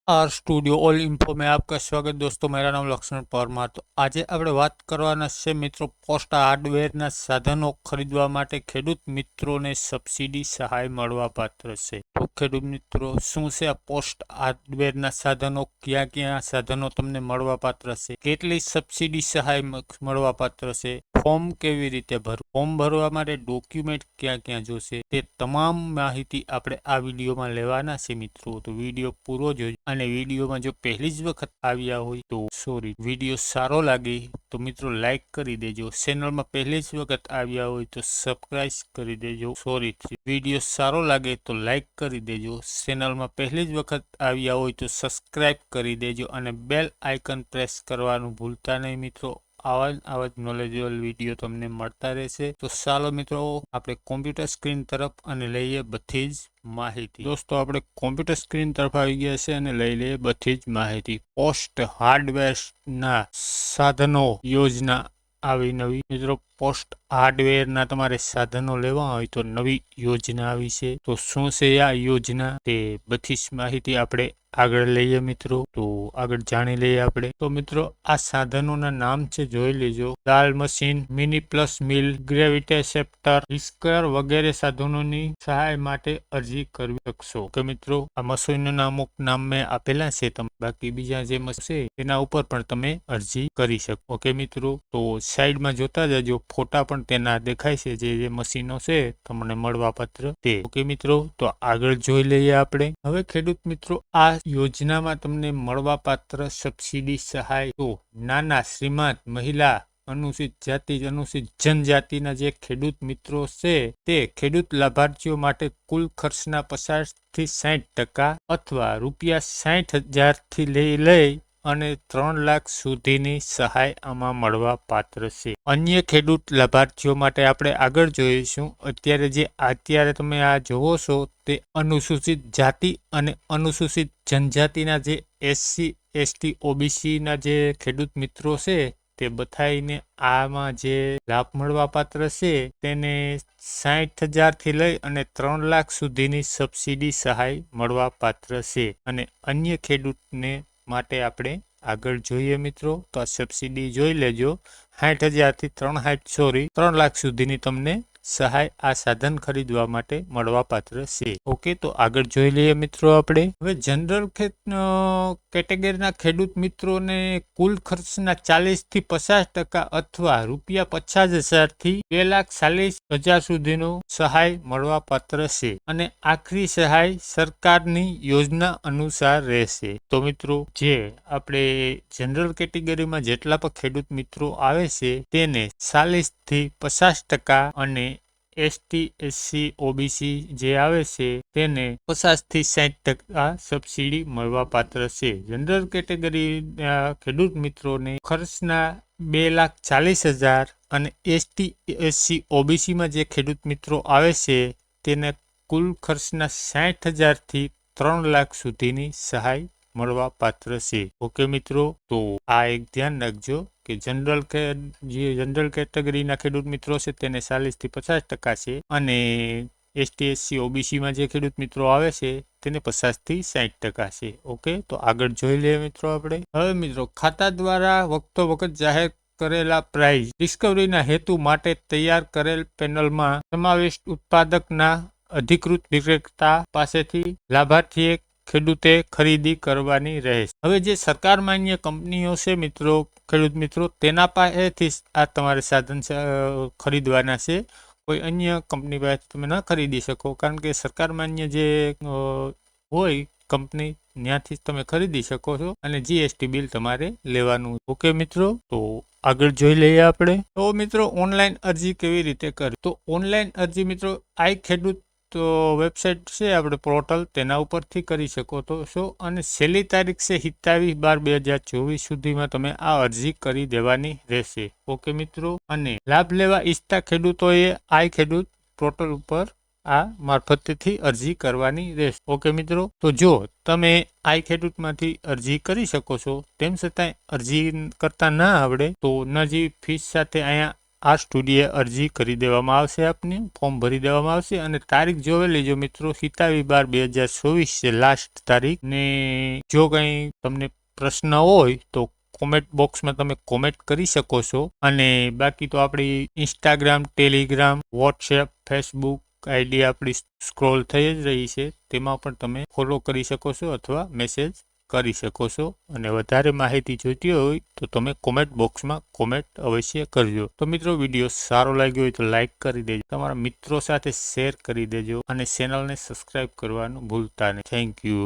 Are studio all info में आपका स्वागत दोस्तों। मेरा नाम लक्ष्मण परमार। तो આજે આપણે વાત કરવાના છે મિત્રો પોસ્ટ હાર્ડવેરના સાધનો ખરીદવા માટે ખેડૂત મિત્રોને સબસિડી સહાય મળવાપાત્ર છે। તો ખેડૂત મિત્રો શું છે આ પોસ્ટ હાર્ડવેરના સાધનો, ક્યાં ક્યાં સાધનો તમને મળવાપાત્ર છે, કેટલી સબસિડી સહાય મળવાપાત્ર છે, ફોર્મ કેવી રીતે ભરવું, ફોર્મ ભરવા માટે ડોક્યુમેન્ટ ક્યાં ક્યાં જોશે, તે તમામ માહિતી આપણે આ વિડીયોમાં લેવાના છે મિત્રો। તો વિડીયો પૂરો જોજો અને વિડીયોમાં જો પહેલી જ વખત આવ્યા હોય તો સોરી, વિડીયો સારો લાગે તો મિત્રો લાઈક કરી દેજો। ચેનલમાં પહેલી જ વખત આવ્યા હોય તો સબસ્ક્રાઇબ કરી દેજો। સોરી, વિડીયો સારો લાગે તો લાઈક કરી દેજો। ચેનલમાં પહેલી જ વખત આવ્યા હોય તો સબસ્ક્રાઇબ કરી દેજો અને બેલ આઇકન પ્રેસ કરવાનું ભૂલતા નહીં મિત્રો। આવા જ નોલેજેબલ વિડીયો તમને મળતા રહેશે। તો ચાલો મિત્રો આપણે કોમ્પ્યુટર સ્ક્રીન તરફ અને લઈએ બધી જ માહિતી। દોસ્તો આપણે કોમ્પ્યુટર સ્ક્રીન તરફ આવી ગયા છે અને લઈ લઈએ બધી જ માહિતી। પોસ્ટ હાર્ડવેરના સાધનો યોજના આવી નવી મિત્રો। પોસ્ટ હાર્ડવેરના તમારે સાધનો લેવા હોય તો નવી યોજના આવી છે। તો શું છે આ યોજના તે બધી જ માહિતી આપણે આગળ લઈએ મિત્રો। તો આગળ જાણી લઈએ આપણે। તો મિત્રો આ સાધનોના નામ છે, જોઈ લેજો। દાલ મશીન, મિની પ્લસ મિલ, ગ્રેવિટેસેપ્ટર, હિસ્કર વગેરે સાધનોની સહાય માટે અરજી કરવી શકશો કે મિત્રો આ મશીનોના અમુક નામ મેં આપેલા છે, તમે બાકી બીજા જે મશીન છે તેના ઉપર પણ તમે અરજી કરી શકો ઓકે મિત્રો। તો સાઈડમાં જોતા જજો, ફોટા પણ તેના દેખાય છે જે મશીનો છે તમને મળવાપાત્ર તે ઓકે મિત્રો। તો આગળ જોઈ લઈએ આપણે। હવે ખેડૂત મિત્રો આ યોજનામાં તમને મળવાપાત્ર સબસિડી સહાય તો નાના, શ્રીમંત, મહિલા, અનુસૂચિત જાતિ, અનુસૂચિત જનજાતિના જે ખેડૂત મિત્રો છે તે ખેડૂત લાભાર્થીઓ માટે કુલ ખર્ચના 50 થી 60% અથવા ₹60,000 લઈ અને 3 લાખ સુધીની સહાય આમાં મળવા પાત્ર છે। અન્ય ખેડૂત લાભાર્થીઓ માટે આપણે આગળ જોઈશું। અત્યારે તમે આ જોવો છો તે અનુસૂચિત જાતિ અને અનુસૂચિત જનજાતિના જે SC, ST, OBCના જે ખેડૂત મિત્રો છે તે બધાઈને આમાં જે લાભ મળવાપાત્ર છે તેને 60,000 લઈ અને 3 લાખ સુધીની સબસિડી સહાય મળવાપાત્ર છે। અને અન્ય ખેડૂતને માટે આપણે આગળ જોઈએ મિત્રો। તો આ સબસિડી જોઈ લેજો, 60,000 થી 3 લાખ સુધીની તમને સહાય આ સાધન ખરીદવા માટે મળવાપાત્ર છે ઓકે। તો આગળ જોઈ લઈએ મિત્રો આપણે। હવે જનરલ કેટેગરીના ખેડૂત મિત્રોને કુલ ખર્ચના 40 થી 50% અથવા ₹50,000 થી 2,40,000 સુધીનો સહાય મળવાપાત્ર છે અને આખરી સહાય સરકારની યોજના અનુસાર રહેશે। તો મિત્રો જે આપણે જનરલ કેટેગરીમાં જેટલા પણ ખેડૂત મિત્રો આવે છે તેને 40 થી 50% અને ST, SC, OBC જે આવે છે તેને 50 થી 60% સબસિડી મળવાપાત્ર છે। જનરલ કેટેગરી ખેડૂત મિત્રોને ખર્ચના 2,40,000 અને ST, SC, OBCમાં જે ખેડૂત મિત્રો આવે છે તેને કુલ ખર્ચના 60,000 થી 3 લાખ સુધીની સહાય મળવાપાત્ર છે ઓકે મિત્રો। તો આ એક ધ્યાન રાખજો કે જનરલ કેટેગરીના ખેડૂત મિત્રો છે તેને 40 થી 50% છે અને ST, SC, OBCમાં જે ખેડૂત મિત્રો આવે છે તેને 50 થી 60% છે ઓકે। તો આગળ જોઈ લઈએ મિત્રો આપણે। હવે મિત્રો ખાતા દ્વારા વખતો વખત જાહેર કરેલા પ્રાઇઝ ડિસ્કવરીના હેતુ માટે તૈયાર કરેલ પેનલમાં સમાવિષ્ટ ઉત્પાદકના અધિકૃત વિક્રેતા પાસેથી લાભાર્થીએ ખેડૂતે ખરીદી કરવાની રહેશે। હવે જે સરકાર માન્ય કંપનીઓ છે મિત્રો, ખેડૂત મિત્રો તેના પાસેથી આ તમારે સાધન ખરીદવાના છે। કોઈ અન્ય કંપની પાસે તમે ન ખરીદી શકો, કારણ કે સરકાર માન્ય જે હોય કંપની ત્યાંથી તમે ખરીદી શકો છો અને GST બિલ તમારે લેવાનું ઓકે મિત્રો। તો આગળ જોઈ લઈએ આપણે। તો મિત્રો ઓનલાઈન અરજી કેવી રીતે કરવી? તો ઓનલાઈન અરજી મિત્રો આઈ ખેડૂત વેબસાઇટ છે આપણે પોર્ટલ, તેના ઉપરથી કરી શકો છો અને છેલ્લી તારીખ છે 27/12/2024 સુધીમાં તમે આ અરજી કરી દેવાની રહેશે ઓકે મિત્રો। અને લાભ લેવા ઈચ્છતા ખેડૂતોએ આઈ ખેડૂત પોર્ટલ ઉપર આ મારફતથી અરજી કરવાની રહેશે ઓકે મિત્રો। તો જો તમે આઈ ખેડૂતમાંથી અરજી કરી શકો છો, તેમ છતાં અરજી કરતા ના આવડે તો નજી ફીસ સાથે અહીંયા આ સ્ટુડિયે અરજી કરી દેવામાં આવશે, આપની ફોર્મ ભરી દેવામાં આવશે અને તારીખ જોવે લેજો મિત્રો 27/12/2024 છે લાસ્ટ તારીખ. ને જો કંઈ તમને પ્રશ્ન હોય તો કોમેન્ટ બોક્સમાં તમે કોમેન્ટ કરી શકો છો. અને બાકી તો આપણી Instagram, Telegram, WhatsApp, Facebook ID આપણી સ્ક્રોલ થઈ જ રહી છે, તેમાં પણ તમે ફોલો કરી શકો છો અથવા મેસેજ કરી શકો છો. અને વધારે માહિતી જોઈતી હોય તો તમે કોમેન્ટ બોક્સમાં કોમેન્ટ અવશ્ય કરજો. તો મિત્રો વિડીયો સારો લાગ્યો હોય તો લાઈક કરી દેજો, તમારા મિત્રો સાથે શેર કરી દેજો અને ચેનલને સબસ્ક્રાઈબ કરવાનું ભૂલતા નહીં. Thank you.